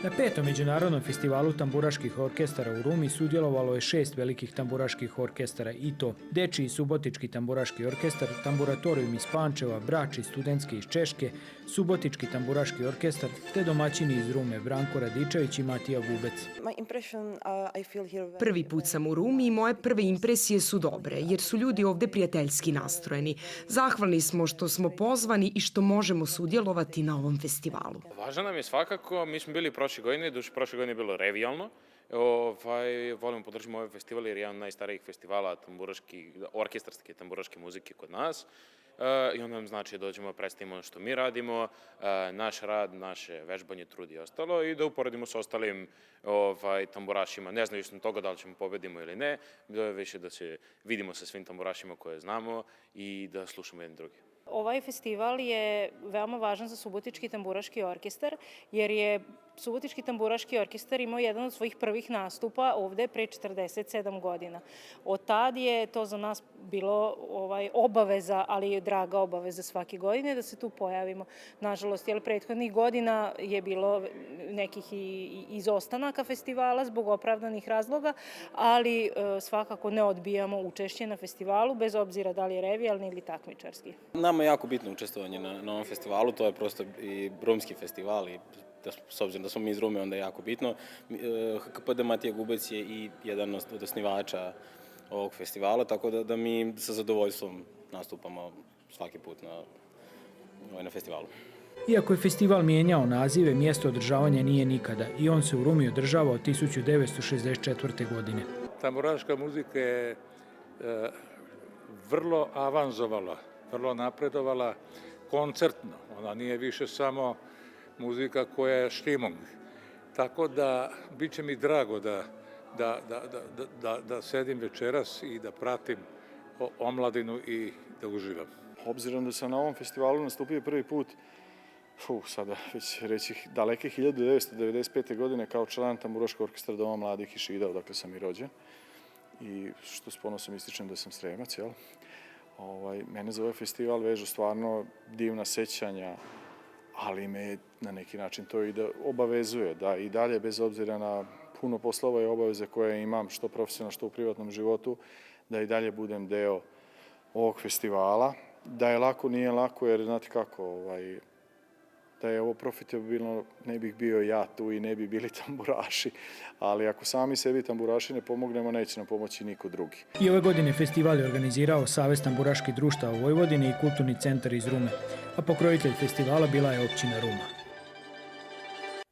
Na 5. međunarodnom festivalu tamburaških orkestara u Rumi sudjelovalo je 6 velikih tamburaških orkestara i to Dečiji Subotički tamburaški orkestar, Tamburatorium iz Pančeva, Brač i Studentski iz Češke, Subotički tamburaški orkestar te domaćini iz Rume Branko Radičević i Matija Gubec. Prvi put sam u Rumi i moje prve impresije su dobre, jer su ljudi ovde prijateljski nastrojeni. Zahvalni smo što smo pozvani i što možemo sudjelovati na ovom festivalu. Važno nam je svakako, mi smo bili prošle godine, prošle godine je bilo revijalno. Volimo podržimo ovaj festival jer je jedan od najstarijih festivala orkestarske tamburaške muzike kod nas. I onda nam znači da dođemo da predstavimo ono što mi radimo, naš rad, naše vežbanje, trud i ostalo i da uporedimo s ostalim tamburašima. Ne znajući toga da li ćemo pobedimo ili ne, više da se vidimo sa svim tamburašima koje znamo i da slušamo jedni drugi. Ovaj festival je veoma važan za Subotički tamburaški orkestar, jer je Subotički tamburaški orkestar imao jedan od svojih prvih nastupa ovde pre 47 godina. Od tad je to za nas bilo obaveza, ali je draga obaveza svake godine da se tu pojavimo. Nažalost, jer prethodnih godina je bilo nekih izostanaka festivala zbog opravdanih razloga, ali svakako ne odbijamo učešće na festivalu, bez obzira da li je revijalni ili takmičarski. Nama je jako bitno učestvovanje na ovom festivalu, to je prosto i rumski festival i s obzirom da smo mi iz Rume, onda je jako bitno. HKPD Matija Gubec je i jedan od osnivača ovog festivala, tako da mi sa zadovoljstvom nastupamo svaki put na festivalu. Iako je festival mijenjao nazive, mjesto održavanja nije nikada i on se u Rumi održava od 1964. godine. Tamburaška muzika je vrlo avanzovala, vrlo napredovala koncertno. Ona nije više samo muzika koja je štimung. Tako da bit će mi drago da sedim večeras i da pratim omladinu i da uživam. Obzirom da sam na ovom festivalu nastupio prvi put, sada već reći daleke 1995. godine kao član Tamburaškog orkestra Doma mladih iz Šida, odakle sam i rođen. I što s ponosom ističem da sam Sremac, jel? Mene za ovaj festival vežu stvarno divna sećanja, ali me na neki način to i da obavezuje da i dalje, bez obzira na puno poslova i obaveze koje imam, što profesionalno, što u privatnom životu, da i dalje budem deo ovog festivala. Da je lako, nije lako, jer znate kako, da je ovo profitabilno, ne bih bio ja tu i ne bi bili tamburaši, ali ako sami sebi tamburaši ne pomognemo, neće nam pomoći niko drugi. I ove godine festival je organizirao Savez tamburaških društava u Vojvodini i Kulturni centar iz Rume, a pokrojitelj festivala bila je općina Ruma.